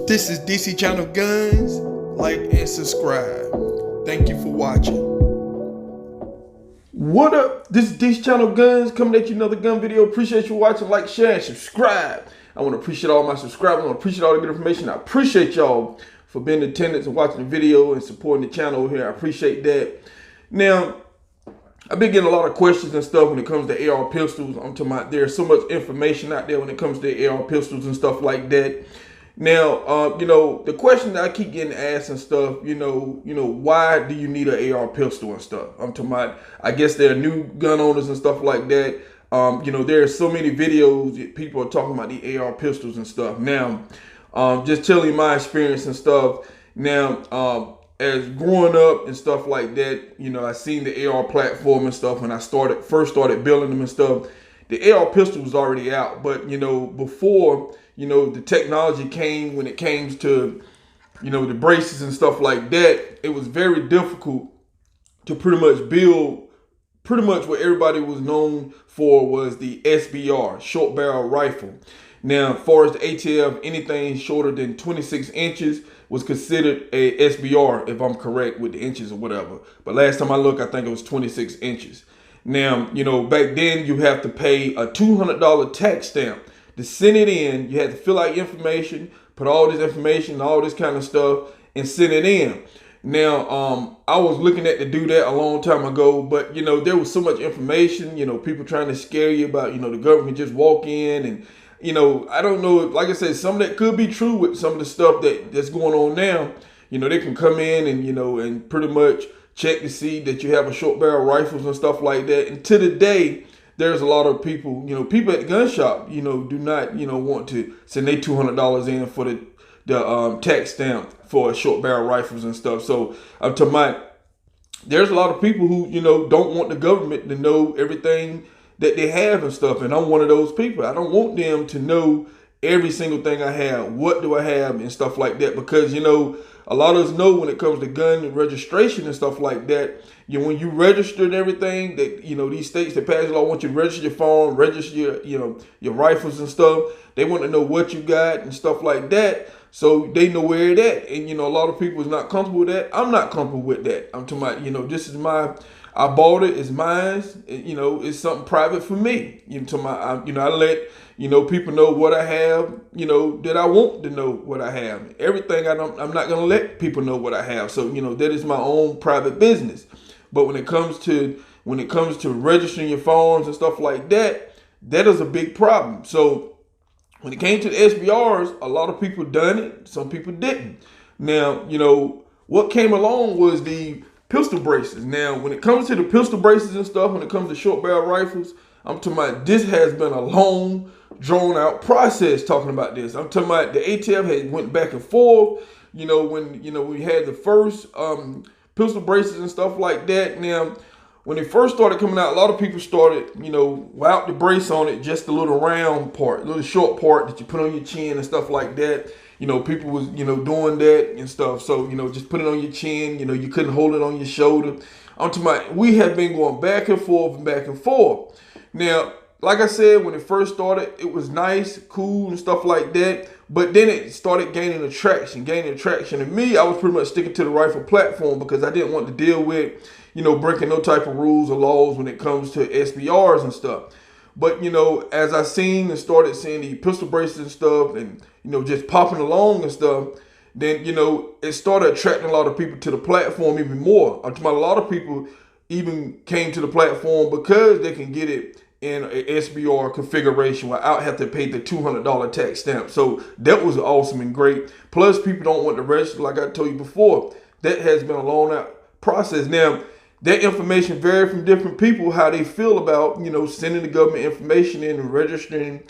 This is DC Channel Guns. Like and subscribe. Thank you for watching. What up? This is DC Channel Guns coming at you another gun video. Appreciate you watching. Like, share, and subscribe. I want to appreciate all my subscribers. I want to appreciate all the good information. I appreciate y'all for being in attendance and watching the video and supporting the channel here. I appreciate that. Now, I've been getting a lot of questions and stuff when it comes to AR pistols. I'm talking about there's so much information out there when it comes to AR pistols and stuff like that. Now, the question that I keep getting asked and stuff, why do you need an AR pistol and stuff? I'm talking about, I guess there are new gun owners and stuff like that. There are so many videos that people are talking about the AR pistols and stuff. Now, just telling you my experience and stuff. Now, as growing up and stuff like that, I seen the AR platform and stuff when I first started building them and stuff. The AR pistol was already out, but before the technology came, when it came to the braces and stuff like that, it was very difficult to pretty much build. Pretty much what everybody was known for was the SBR, short barrel rifle. Now, as far as the ATF, anything shorter than 26 inches was considered a SBR, if I'm correct with the inches or whatever. But last time I looked, I think it was 26 inches. Now, back then you have to pay a $200 tax stamp to send it in. You had to fill out your information, put all this information, all this kind of stuff, and send it in. Now, I was looking at to do that a long time ago, but there was so much information, people trying to scare you about, the government just walk in and, I don't know, like I said, some of that could be true with some of the stuff that's going on now. They can come in and, and pretty much check to see that you have a short barrel rifles and stuff like that. And to the day, there's a lot of people, people at the gun shop, do not, want to send their $200 in for the tax stamp for short barrel rifles and stuff. So I'm talking about, there's a lot of people who, don't want the government to know everything that they have and stuff. And I'm one of those people. I don't want them to know every single thing I have. What do I have and stuff like that? Because, a lot of us know when it comes to gun registration and stuff like that, when you register and everything, that these states that pass law want you to register your phone, register your rifles and stuff. They want to know what you got and stuff like that, so they know where it at. And a lot of people is not comfortable with that. I'm not comfortable with that. I'm talking about, this is I bought it, it's mine. It's something private for me. I let people know what I have. That I want to know what I have. Everything I'm not gonna let people know what I have. So that is my own private business. But when it comes to registering your phones and stuff like that, that is a big problem. So when it came to the SBRs, a lot of people done it. Some people didn't. Now what came along was the pistol braces. Now, when it comes to the pistol braces and stuff, when it comes to short barrel rifles, I'm talking about this has been a long, drawn out process talking about this. I'm talking about the ATF had went back and forth, when we had the first pistol braces and stuff like that. Now, when it first started coming out, a lot of people started, without the brace on it, just the little round part, little short part that you put on your chin and stuff like that. People was, doing that and stuff. So, just put it on your chin, you couldn't hold it on your shoulder. I'm talking about, we have been going back and forth and back and forth. Now, like I said, when it first started, it was nice, cool and stuff like that. But then it started gaining attraction. And me, I was pretty much sticking to the rifle platform because I didn't want to deal with, breaking no type of rules or laws when it comes to SBRs and stuff. But, as I seen and started seeing the pistol braces and stuff and, just popping along and stuff, then, it started attracting a lot of people to the platform even more. I'm talking about a lot of people even came to the platform because they can get it in a SBR configuration without having to pay the $200 tax stamp. So that was awesome and great. Plus, people don't want to register, like I told you before. That has been a long out process. Now, that information varies from different people, how they feel about, sending the government information in and registering,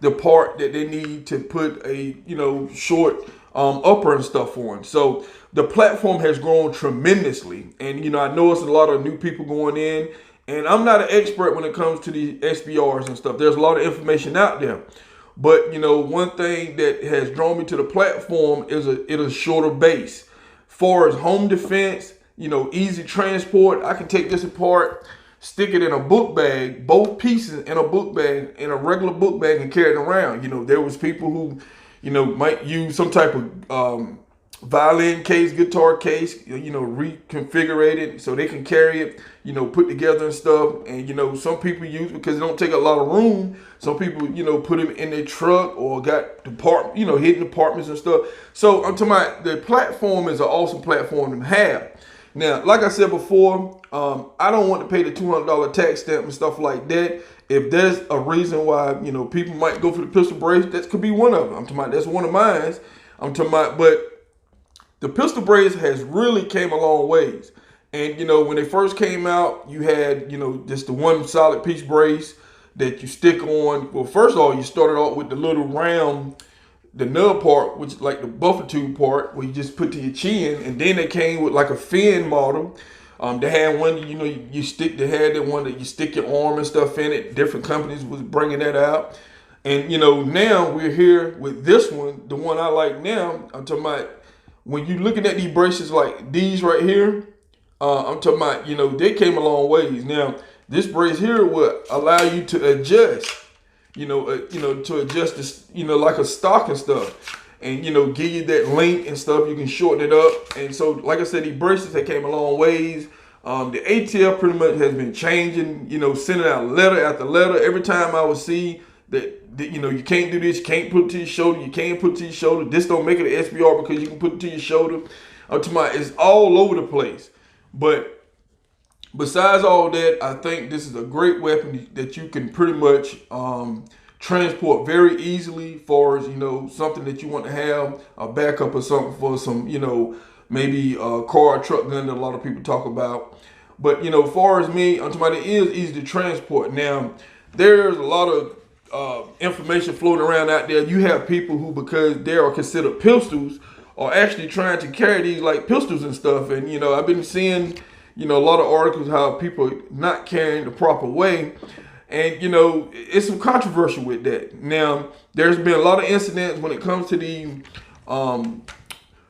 the part that they need to put a, short upper and stuff on. So the platform has grown tremendously. And, I know it's a lot of new people going in. And I'm not an expert when it comes to the SBRs and stuff. There's a lot of information out there. But, one thing that has drawn me to the platform is a shorter base. Far as home defense, easy transport. I can take this apart, stick it in a book bag, both pieces in a book bag, in a regular book bag, and carry it around. There was people who, might use some type of violin case, guitar case, reconfigure it so they can carry it, put together and stuff. And, some people use, because it don't take a lot of room, some people, put them in their truck or got hidden apartments and stuff. So I'm talking about, the platform is an awesome platform to have. Now, like I said before, I don't want to pay the $200 tax stamp and stuff like that. If there's a reason why, people might go for the pistol brace, that could be one of them. I'm talking about, that's one of mine. I'm talking about, but the pistol brace has really came a long ways. And, when they first came out, you had, just the one solid piece brace that you stick on. Well, first of all, you started off with the little round, the nub part, which is like the buffer tube part, where you just put to your chin. And then they came with like a fin model. They had one, they had that one that you stick your arm and stuff in it. Different companies was bringing that out. And, now we're here with this one, the one I like now. I'm talking about, when you're looking at these braces like these right here, I'm talking about, they came a long ways. Now, this brace here will allow you to adjust, to adjust this, like a stock and stuff. And, give you that length and stuff. You can shorten it up. And so, like I said, these braces, they came a long ways. The ATF pretty much has been changing, sending out letter after letter. Every time I would see that, you can't do this, you can't put it to your shoulder, you can't put it to your shoulder. This don't make it an SBR because you can put it to your shoulder. It's all over the place. But besides all that, I think this is a great weapon that you can pretty much transport very easily, for as something that you want to have a backup or something for some, maybe a car or truck gun that a lot of people talk about. But as far as me, I'm talking about, it is easy to transport. Now, there's a lot of information floating around out there. You have people who, because they are considered pistols, are actually trying to carry these like pistols and stuff. And I've been seeing a lot of articles how people are not carrying the proper way. And it's some controversy with that. Now, there's been a lot of incidents when it comes to the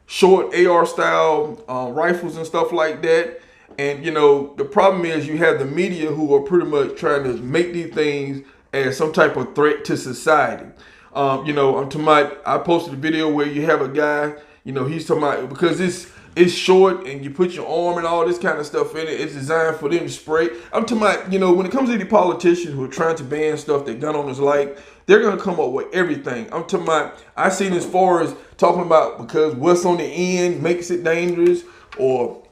short AR style rifles and stuff like that. And the problem is, you have the media who are pretty much trying to make these things as some type of threat to society. I'm talking about, I posted a video where you have a guy, he's talking about, because it's short and you put your arm and all this kind of stuff in it, it's designed for them to spray. I'm talking about, when it comes to the politicians who are trying to ban stuff that gun owners like, they're going to come up with everything. I'm talking about, I seen as far as talking about, because what's on the end makes it dangerous, or,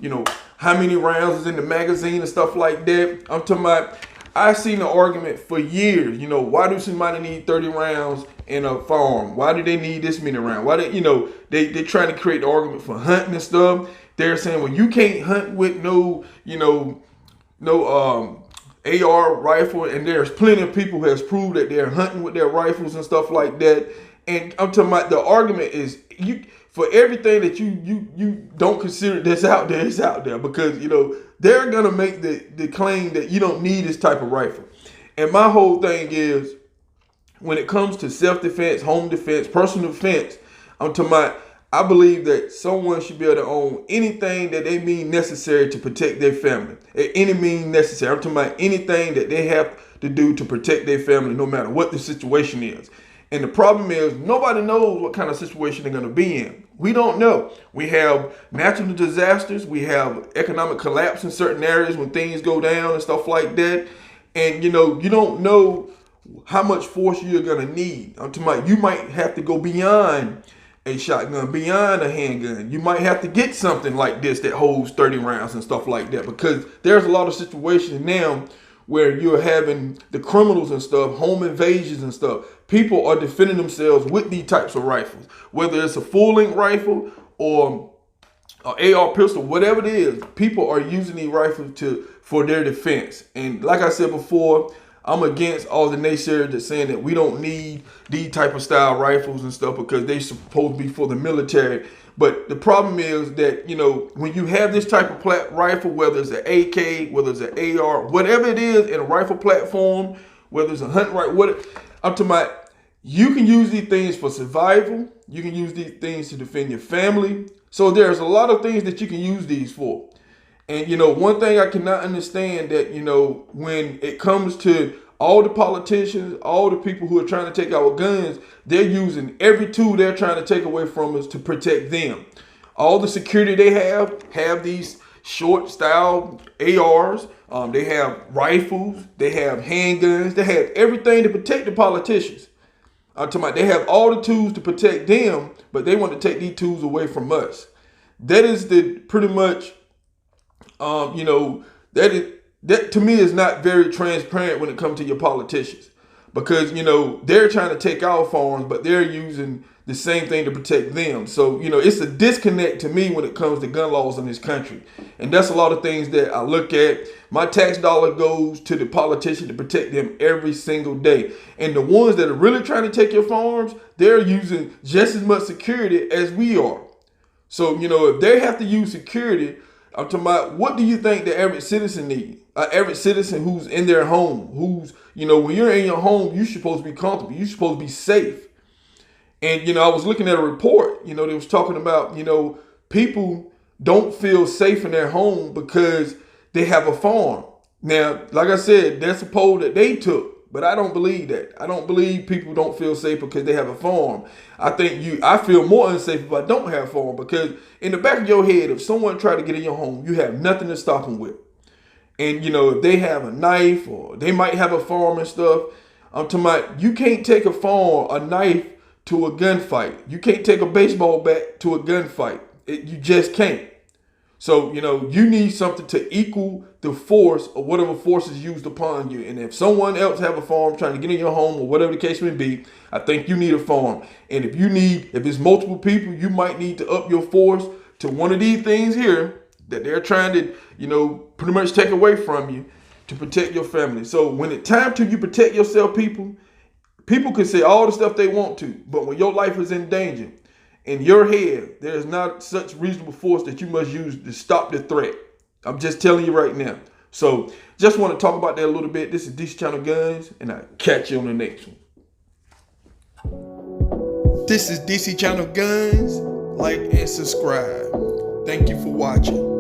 how many rounds is in the magazine and stuff like that. I'm talking about, I've seen the argument for years. Why do somebody need 30 rounds in a farm? Why do they need this many rounds? Why they're trying to create the argument for hunting and stuff. They're saying, well, you can't hunt with no AR rifle, and there's plenty of people who has proved that they're hunting with their rifles and stuff like that. And I'm talking about, the argument is, for everything that you don't consider that's out there, it's out there, because they're gonna make the claim that you don't need this type of rifle. And my whole thing is, when it comes to self-defense, home defense, personal defense, I'm talking about, I believe that someone should be able to own anything that they mean necessary to protect their family. At any means necessary. I'm talking about anything that they have to do to protect their family, no matter what the situation is. And the problem is, nobody knows what kind of situation they're going to be in. We don't know. We have natural disasters. We have economic collapse in certain areas when things go down and stuff like that. And, you don't know how much force you're going to need. I'm talking about, you might have to go beyond a shotgun, beyond a handgun. You might have to get something like this that holds 30 rounds and stuff like that, because there's a lot of situations now where you're having the criminals and stuff, home invasions and stuff. People are defending themselves with these types of rifles, whether it's a full-length rifle or an AR pistol, whatever it is. People are using these rifles for their defense. And like I said before, I'm against all the naysayers that saying that we don't need these type of style rifles and stuff because they supposed to be for the military. But the problem is that, when you have this type of rifle, whether it's an AK, whether it's an AR, whatever it is in a rifle platform, whether it's a hunting rifle, I'm talking about, you can use these things for survival. You can use these things to defend your family. So there's a lot of things that you can use these for. And, one thing I cannot understand that, when it comes to all the politicians, all the people who are trying to take our guns, they're using every tool they're trying to take away from us to protect them. All the security they have these short style ARs. They have rifles. They have handguns. They have everything to protect the politicians. I'm talking about they have all the tools to protect them, but they want to take these tools away from us. That is the pretty much, that to me is not very transparent when it comes to your politicians, because they're trying to take our farms, but they're using the same thing to protect them. So it's a disconnect to me when it comes to gun laws in this country, and that's a lot of things that I look at. My tax dollar goes to the politician to protect them every single day, and the ones that are really trying to take your farms, they're using just as much security as we are. So if they have to use security, I'm talking about, what do you think the average citizen needs? An average citizen who's in their home, who's, when you're in your home, you're supposed to be comfortable. You're supposed to be safe. And, I was looking at a report, they was talking about, people don't feel safe in their home because they have a farm. Now, like I said, that's a poll that they took, but I don't believe that. I don't believe people don't feel safe because they have a farm. I feel more unsafe if I don't have a farm, because in the back of your head, if someone tried to get in your home, you have nothing to stop them with. And, if they have a knife, or they might have a farm and stuff, I'm talking about, you can't take a knife to a gunfight. You can't take a baseball bat to a gunfight. You just can't. So, you need something to equal the force of whatever force is used upon you. And if someone else have a farm trying to get in your home, or whatever the case may be, I think you need a farm. And if it's multiple people, you might need to up your force to one of these things here that they're trying to, pretty much take away from you to protect your family. So when it's time to you protect yourself, people can say all the stuff they want to, but when your life is in danger, in your head, there is not such reasonable force that you must use to stop the threat. I'm just telling you right now. So just want to talk about that a little bit. This is DC Channel Guns, and I'll catch you on the next one. This is DC Channel Guns. Like and subscribe. Thank you for watching.